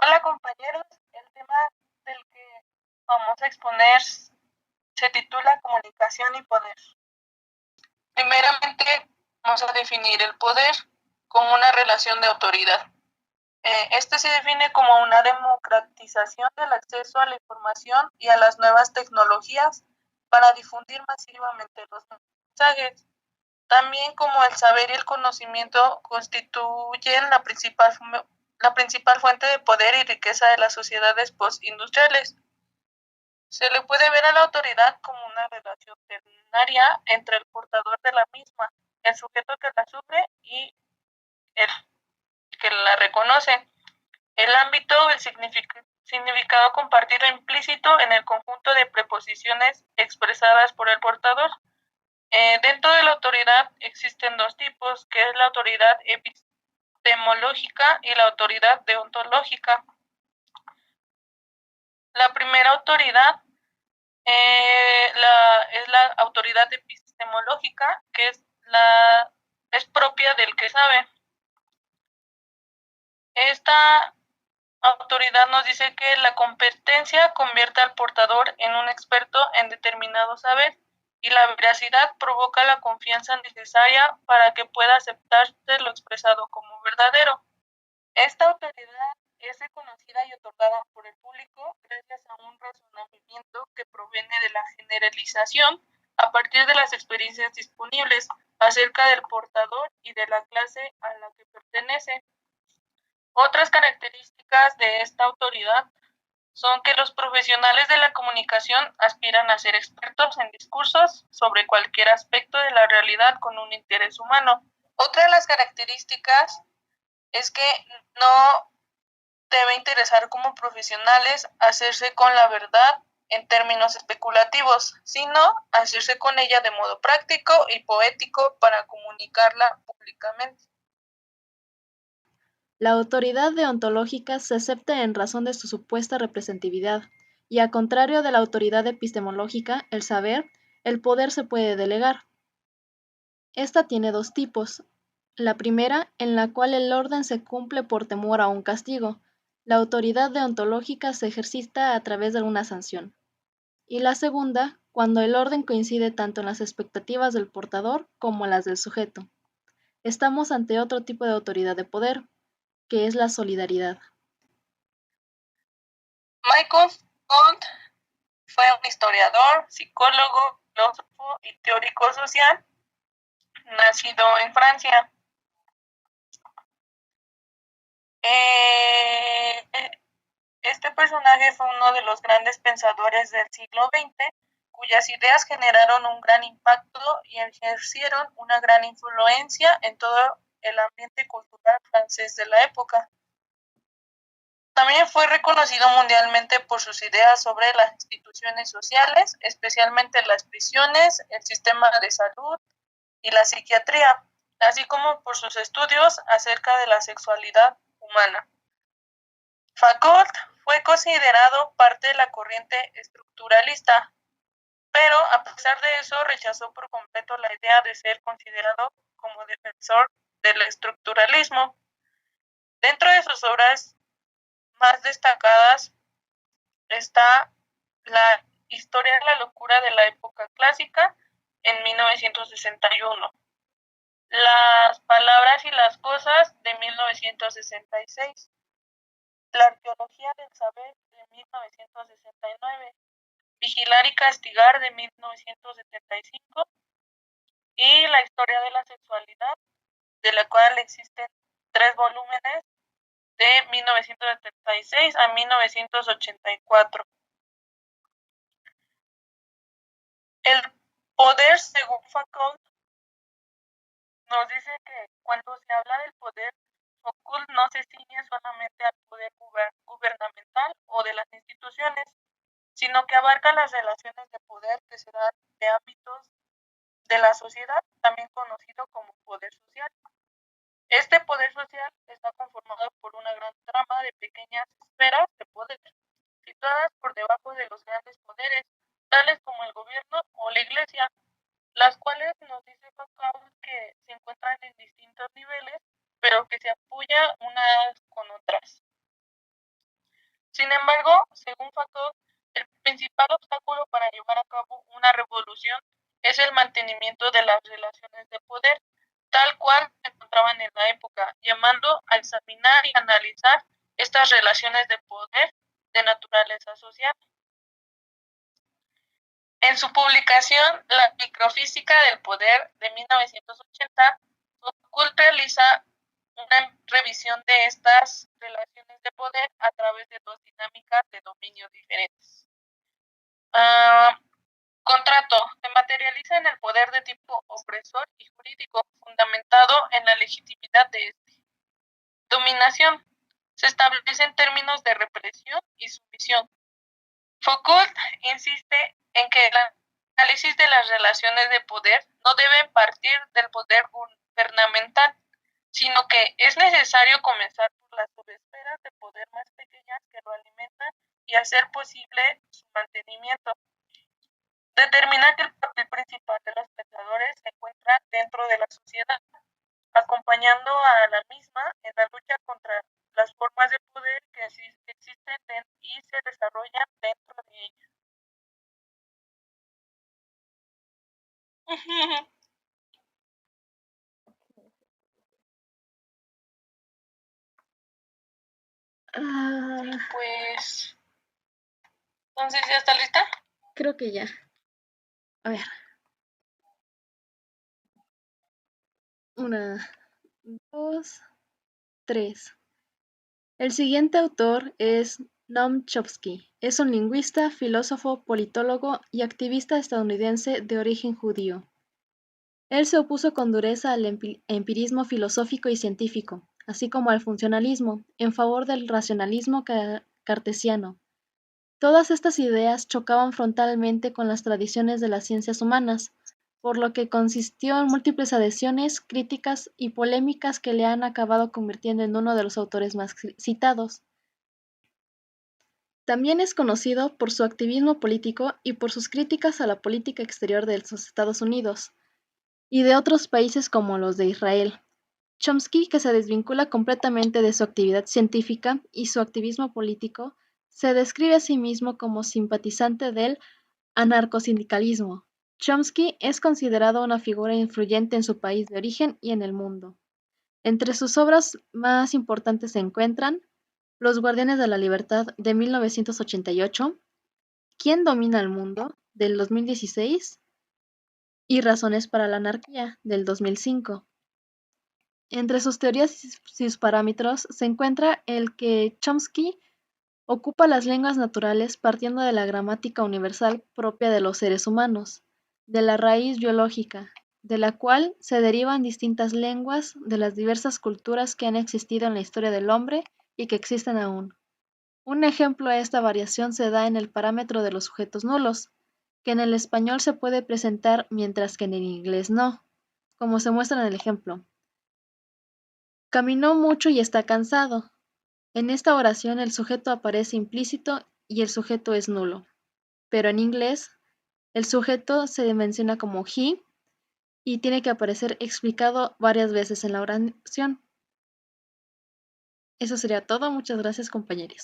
Hola compañeros, el tema del que vamos a exponer se titula Comunicación y Poder. Primeramente vamos a definir el poder como una relación de autoridad. Este se define como una democratización del acceso a la información y a las nuevas tecnologías para difundir masivamente los mensajes. También como el saber y el conocimiento constituyen la principal fuente de poder y riqueza de las sociedades postindustriales. Se le puede ver a la autoridad como una relación ternaria entre el portador de la misma, el sujeto que la sufre y el que la reconoce. El ámbito o el significado compartido implícito en el conjunto de preposiciones expresadas por el portador. Dentro de la autoridad existen dos tipos, que es la autoridad epistemológica y la autoridad deontológica. La primera autoridad es la autoridad epistemológica, que es propia del que sabe. Esta autoridad nos dice que la competencia convierte al portador en un experto en determinado saber y la veracidad provoca la confianza necesaria para que pueda aceptarse lo expresado como verdadero. Esta autoridad es reconocida y otorgada por el público gracias a un razonamiento que proviene de la generalización a partir de las experiencias disponibles acerca del portador y de la clase a la que pertenece. Otras características de esta autoridad son que los profesionales de la comunicación aspiran a ser expertos en discursos sobre cualquier aspecto de la realidad con un interés humano. Otra de las características es que no debe interesar como profesionales hacerse con la verdad en términos especulativos, sino hacerse con ella de modo práctico y poético para comunicarla públicamente. La autoridad deontológica se acepta en razón de su supuesta representatividad, y a contrario de la autoridad epistemológica, el saber, el poder se puede delegar. Esta tiene dos tipos. La primera, en la cual el orden se cumple por temor a un castigo. La autoridad deontológica se ejercita a través de una sanción. Y la segunda, cuando el orden coincide tanto en las expectativas del portador como en las del sujeto. Estamos ante otro tipo de autoridad de poder, que es la solidaridad. Michael Font fue un historiador, psicólogo, filósofo y teórico social, nacido en Francia. Este personaje fue uno de los grandes pensadores del siglo XX, cuyas ideas generaron un gran impacto y ejercieron una gran influencia en todo el ambiente cultural francés de la época. También fue reconocido mundialmente por sus ideas sobre las instituciones sociales, especialmente las prisiones, el sistema de salud y la psiquiatría, así como por sus estudios acerca de la sexualidad humana. Foucault fue considerado parte de la corriente estructuralista, pero a pesar de eso rechazó por completo la idea de ser considerado como defensor del estructuralismo. Dentro de sus obras más destacadas está la Historia de la locura de la época clásica en 1961, Las palabras y las cosas de 1966, La arqueología del saber de 1969, Vigilar y castigar de 1975 y La historia de la sexualidad, de la cual existen 3 volúmenes de 1976 a 1984. El poder, según Foucault, nos dice que cuando se habla del poder, Foucault no se ciñe solamente al poder gubernamental o de las instituciones, sino que abarca las relaciones de poder que se dan de ámbitos de la sociedad, también conocido como poder social. Este poder social está conformado por una gran trama de pequeñas esferas de poder, situadas por debajo de los grandes poderes, tales como el gobierno o la iglesia, las cuales nos dice Foucault que se encuentran en distintos niveles, pero que se apoyan unas con otras. Sin embargo, según Foucault, el principal obstáculo para llevar a cabo una revolución es el mantenimiento de las relaciones de poder, tal cual se encontraban en la época, llamando a examinar y analizar estas relaciones de poder de naturaleza social. En su publicación La microfísica del poder de 1980, Foucault realiza una revisión de estas relaciones de poder a través de dos dinámicas de dominio diferentes. Contrato se materializa en el poder de tipo opresor y jurídico, fundamentado en la legitimidad de este. Dominación se establece en términos de represión y sumisión. Foucault insiste en que el análisis de las relaciones de poder no debe partir del poder gubernamental, sino que es necesario comenzar por las subesferas de poder más pequeñas que lo alimentan y hacer posible su mantenimiento. Determina que el papel principal de los pensadores se encuentra dentro de la sociedad, acompañando a la misma en la lucha contra las formas de poder que existen y se desarrollan dentro de ella. Sí, pues, entonces, ¿ya está lista? Creo que ya. A ver. 1, 2, 3. El siguiente autor es Noam Chomsky. Es un lingüista, filósofo, politólogo y activista estadounidense de origen judío. Él se opuso con dureza al empirismo filosófico y científico, así como al funcionalismo, en favor del racionalismo cartesiano. Todas estas ideas chocaban frontalmente con las tradiciones de las ciencias humanas, por lo que consistió en múltiples adhesiones, críticas y polémicas que le han acabado convirtiendo en uno de los autores más citados. También es conocido por su activismo político y por sus críticas a la política exterior de los Estados Unidos y de otros países como los de Israel. Chomsky, que se desvincula completamente de su actividad científica y su activismo político, se describe a sí mismo como simpatizante del anarcosindicalismo. Chomsky es considerado una figura influyente en su país de origen y en el mundo. Entre sus obras más importantes se encuentran Los Guardianes de la Libertad de 1988, ¿Quién domina el mundo? Del 2016 y Razones para la anarquía del 2005. Entre sus teorías y sus parámetros se encuentra el que Chomsky ocupa las lenguas naturales partiendo de la gramática universal propia de los seres humanos, de la raíz biológica, de la cual se derivan distintas lenguas de las diversas culturas que han existido en la historia del hombre y que existen aún. Un ejemplo a esta variación se da en el parámetro de los sujetos nulos, que en el español se puede presentar mientras que en el inglés no, como se muestra en el ejemplo. Caminó mucho y está cansado. En esta oración el sujeto aparece implícito y el sujeto es nulo, pero en inglés el sujeto se menciona como he y tiene que aparecer explicado varias veces en la oración. Eso sería todo. Muchas gracias, compañeros.